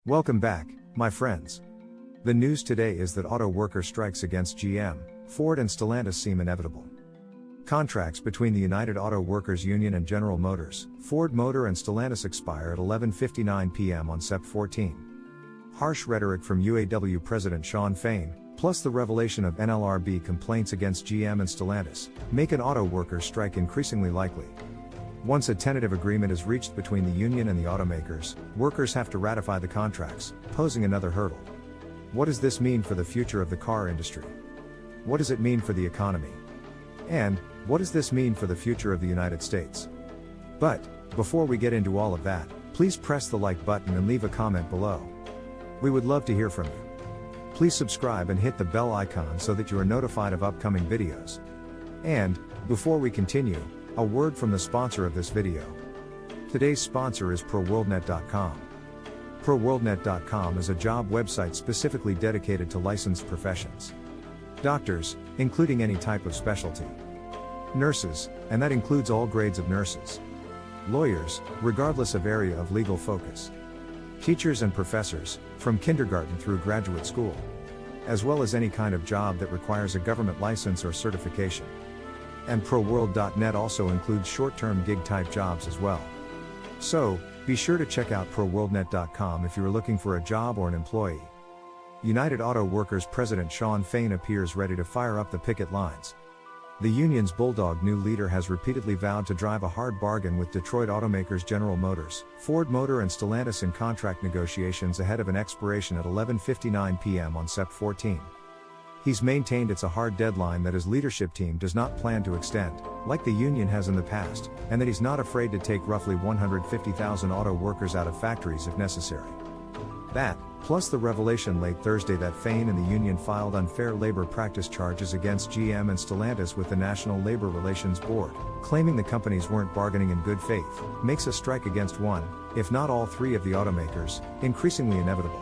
Welcome back, my friends. The news today is that auto worker strikes against GM, Ford and Stellantis seem inevitable. Contracts between the United Auto Workers Union and General Motors, Ford Motor and Stellantis expire at 11:59 p.m. on Sept 14. Harsh rhetoric from UAW President Shawn Fain, plus the revelation of NLRB complaints against GM and Stellantis, make an auto workers strike increasingly likely. Once a tentative agreement is reached between the union and the automakers, workers have to ratify the contracts, posing another hurdle. What does this mean for the future of the car industry? What does it mean for the economy? And, what does this mean for the future of the United States? But, before we get into all of that, please press the like button and leave a comment below. We would love to hear from you. Please subscribe and hit the bell icon so that you are notified of upcoming videos. And, before we continue, a word from the sponsor of this video. Today's sponsor is ProWorldNet.com. ProWorldNet.com is a job website specifically dedicated to licensed professions. Doctors, including any type of specialty. Nurses, and that includes all grades of nurses. Lawyers, regardless of area of legal focus. Teachers and professors, from kindergarten through graduate school. As well as any kind of job that requires a government license or certification. And ProWorld.net also includes short-term gig-type jobs as well. So, be sure to check out ProWorldNet.com if you are looking for a job or an employee. United Auto Workers President Shawn Fain appears ready to fire up the picket lines. The union's bulldog new leader has repeatedly vowed to drive a hard bargain with Detroit automakers General Motors, Ford Motor and Stellantis in contract negotiations ahead of an expiration at 11:59 p.m. on Sept 14. He's maintained it's a hard deadline that his leadership team does not plan to extend, like the union has in the past, and that he's not afraid to take roughly 150,000 auto workers out of factories if necessary. That, plus the revelation late Thursday that Fain and the union filed unfair labor practice charges against GM and Stellantis with the National Labor Relations Board, claiming the companies weren't bargaining in good faith, makes a strike against one, if not all three of the automakers, increasingly inevitable.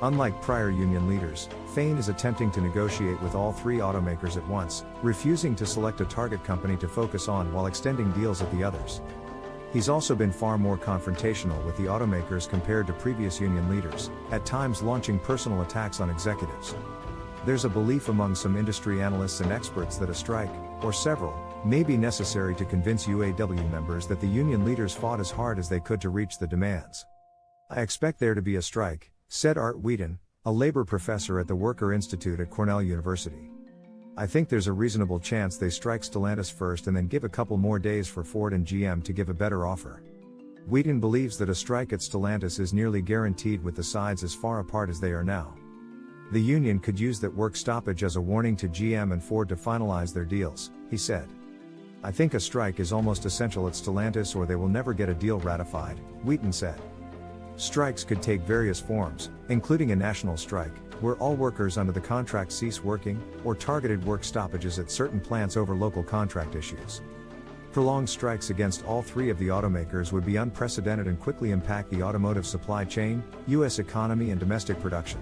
Unlike prior union leaders, Fain is attempting to negotiate with all three automakers at once, refusing to select a target company to focus on while extending deals at the others. He's also been far more confrontational with the automakers compared to previous union leaders, at times launching personal attacks on executives. There's a belief among some industry analysts and experts that a strike, or several, may be necessary to convince UAW members that the union leaders fought as hard as they could to reach the demands. "I expect there to be a strike," said Art Wheaton, a labor professor at the Worker Institute at Cornell University. "I think there's a reasonable chance they strike Stellantis first and then give a couple more days for Ford and GM to give a better offer." Wheaton believes that a strike at Stellantis is nearly guaranteed with the sides as far apart as they are now. The union could use that work stoppage as a warning to GM and Ford to finalize their deals, he said. "I think a strike is almost essential at Stellantis or they will never get a deal ratified," Wheaton said. Strikes could take various forms, including a national strike, where all workers under the contract cease working, or targeted work stoppages at certain plants over local contract issues. Prolonged strikes against all three of the automakers would be unprecedented and quickly impact the automotive supply chain, U.S. economy and domestic production.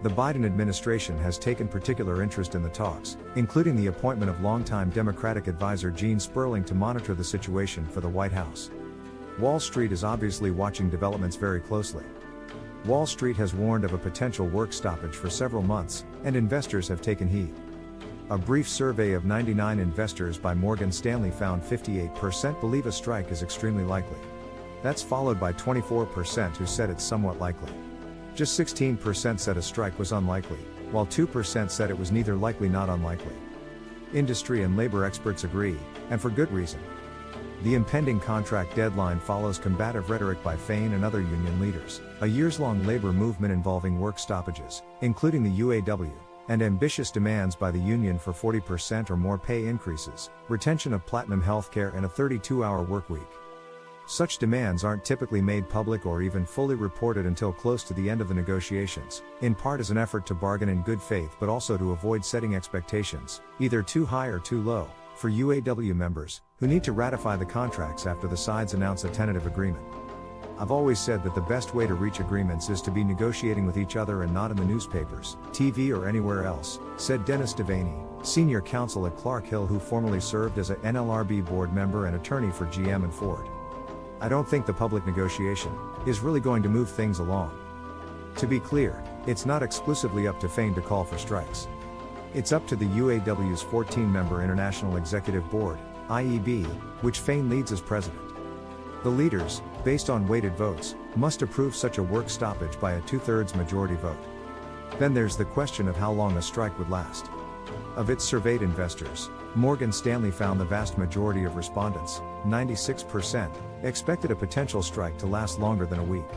The Biden administration has taken particular interest in the talks, including the appointment of longtime Democratic advisor Gene Sperling to monitor the situation for the White House. Wall Street is obviously watching developments very closely. Wall Street has warned of a potential work stoppage for several months, and investors have taken heed. A brief survey of 99 investors by Morgan Stanley found 58% believe a strike is extremely likely. That's followed by 24% who said it's somewhat likely. Just 16% said a strike was unlikely, while 2% said it was neither likely nor unlikely. Industry and labor experts agree, and for good reason. The impending contract deadline follows combative rhetoric by Fain and other union leaders, a years-long labor movement involving work stoppages, including the UAW, and ambitious demands by the union for 40% or more pay increases, retention of platinum healthcare and a 32-hour workweek. Such demands aren't typically made public or even fully reported until close to the end of the negotiations, in part as an effort to bargain in good faith but also to avoid setting expectations, either too high or too low, for UAW members, who need to ratify the contracts after the sides announce a tentative agreement. "I've always said that the best way to reach agreements is to be negotiating with each other and not in the newspapers, TV or anywhere else," said Dennis Devaney, senior counsel at Clark Hill who formerly served as a NLRB board member and attorney for GM and Ford. "I don't think the public negotiation is really going to move things along. To be clear, it's not exclusively up to FAIN to call for strikes. It's up to the UAW's 14-member International Executive Board, IEB, which FAIN leads as president. The leaders, based on weighted votes, must approve such a work stoppage by a 2/3 majority vote. Then there's the question of how long a strike would last. Of its surveyed investors, Morgan Stanley found the vast majority of respondents, 96%, expected a potential strike to last longer than a week.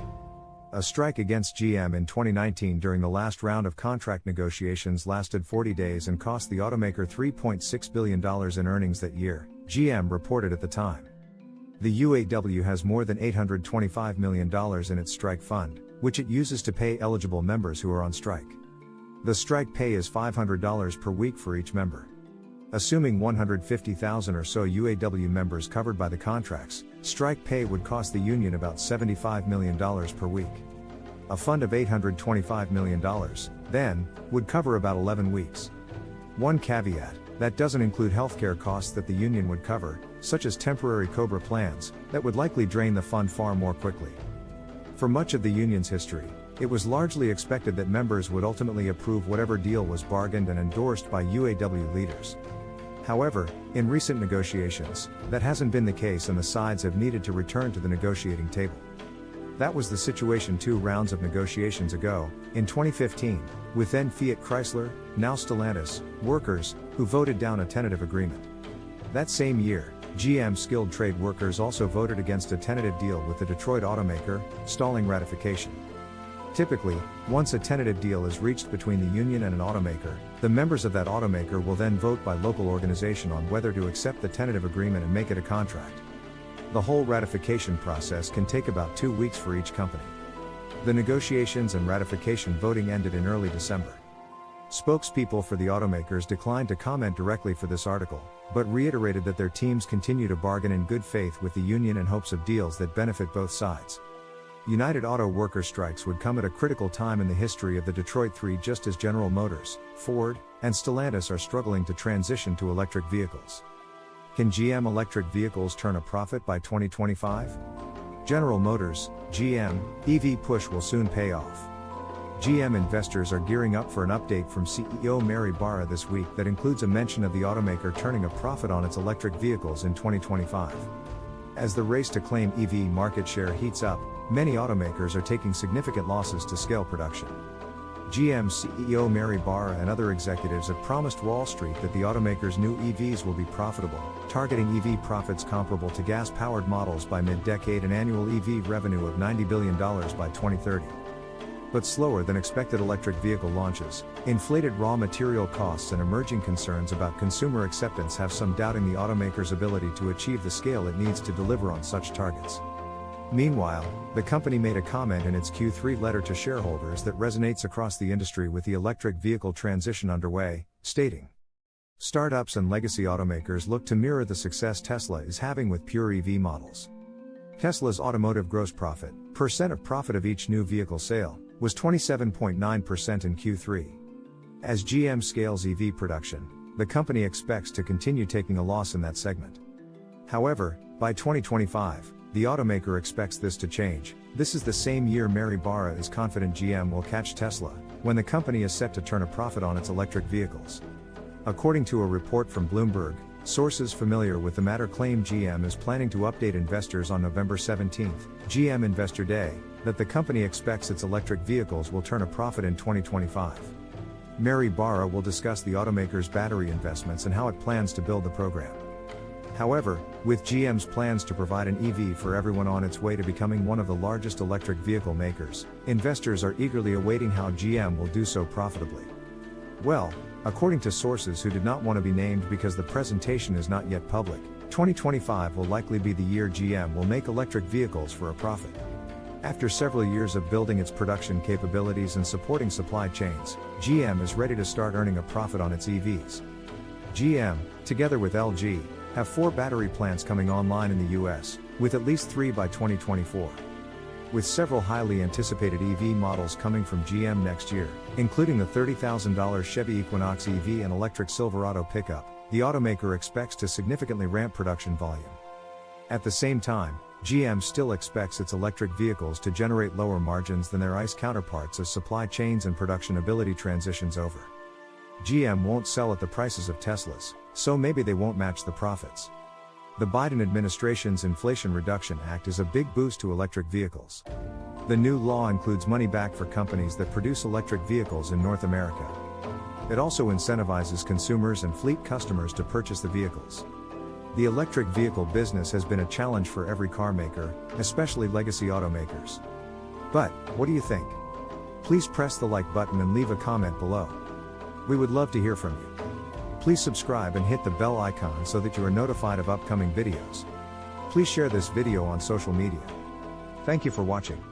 A strike against GM in 2019 during the last round of contract negotiations lasted 40 days and cost the automaker $3.6 billion in earnings that year, GM reported at the time. The UAW has more than $825 million in its strike fund, which it uses to pay eligible members who are on strike. The strike pay is $500 per week for each member. Assuming 150,000 or so UAW members covered by the contracts, strike pay would cost the union about $75 million per week. A fund of $825 million, then, would cover about 11 weeks. One caveat: that doesn't include healthcare costs that the union would cover, such as temporary COBRA plans, that would likely drain the fund far more quickly. For much of the union's history, it was largely expected that members would ultimately approve whatever deal was bargained and endorsed by UAW leaders. However, in recent negotiations, that hasn't been the case and the sides have needed to return to the negotiating table. That was the situation 2 rounds of negotiations ago, in 2015, with then Fiat Chrysler, now Stellantis, workers, who voted down a tentative agreement. That same year, GM skilled trade workers also voted against a tentative deal with the Detroit automaker, stalling ratification. Typically, once a tentative deal is reached between the union and an automaker, the members of that automaker will then vote by local organization on whether to accept the tentative agreement and make it a contract. The whole ratification process can take about 2 weeks for each company. The negotiations and ratification voting ended in early December. Spokespeople for the automakers declined to comment directly for this article, but reiterated that their teams continue to bargain in good faith with the union in hopes of deals that benefit both sides. United Auto Worker strikes would come at a critical time in the history of the Detroit Three, just as General Motors, Ford, and Stellantis are struggling to transition to electric vehicles. Can GM electric vehicles turn a profit by 2025? General Motors, GM, EV push will soon pay off. GM investors are gearing up for an update from CEO Mary Barra this week that includes a mention of the automaker turning a profit on its electric vehicles in 2025. As the race to claim EV market share heats up, many automakers are taking significant losses to scale production. GM CEO Mary Barra and other executives have promised Wall Street that the automaker's new EVs will be profitable, targeting EV profits comparable to gas-powered models by mid-decade and annual EV revenue of $90 billion by 2030. But slower than expected electric vehicle launches, inflated raw material costs and emerging concerns about consumer acceptance have some doubting the automaker's ability to achieve the scale it needs to deliver on such targets. Meanwhile, the company made a comment in its Q3 letter to shareholders that resonates across the industry with the electric vehicle transition underway, stating, "Startups and legacy automakers look to mirror the success Tesla is having with pure EV models. Tesla's automotive gross profit, percent of profit of each new vehicle sale, was 27.9% in Q3. As GM scales EV production, the company expects to continue taking a loss in that segment. However, by 2025, the automaker expects this to change. This is the same year Mary Barra is confident GM will catch Tesla, when the company is set to turn a profit on its electric vehicles." According to a report from Bloomberg, sources familiar with the matter claim GM is planning to update investors on November 17, GM Investor Day, that the company expects its electric vehicles will turn a profit in 2025. Mary Barra will discuss the automaker's battery investments and how it plans to build the program. However, with GM's plans to provide an EV for everyone on its way to becoming one of the largest electric vehicle makers, investors are eagerly awaiting how GM will do so profitably. Well, according to sources who did not want to be named because the presentation is not yet public, 2025 will likely be the year GM will make electric vehicles for a profit. After several years of building its production capabilities and supporting supply chains, GM is ready to start earning a profit on its EVs. GM, together with LG, have 4 battery plants coming online in the US, with at least 3 by 2024. With several highly anticipated EV models coming from GM next year, including the $30,000 Chevy Equinox EV and electric Silverado pickup, the automaker expects to significantly ramp production volume. At the same time, GM still expects its electric vehicles to generate lower margins than their ICE counterparts as supply chains and production ability transitions over. GM won't sell at the prices of Teslas, so maybe they won't match the profits. The Biden administration's Inflation Reduction Act is a big boost to electric vehicles. The new law includes money back for companies that produce electric vehicles in North America. It also incentivizes consumers and fleet customers to purchase the vehicles. The electric vehicle business has been a challenge for every car maker, especially legacy automakers. But, what do you think? Please press the like button and leave a comment below. We would love to hear from you. Please subscribe and hit the bell icon so that you are notified of upcoming videos. Please share this video on social media. Thank you for watching.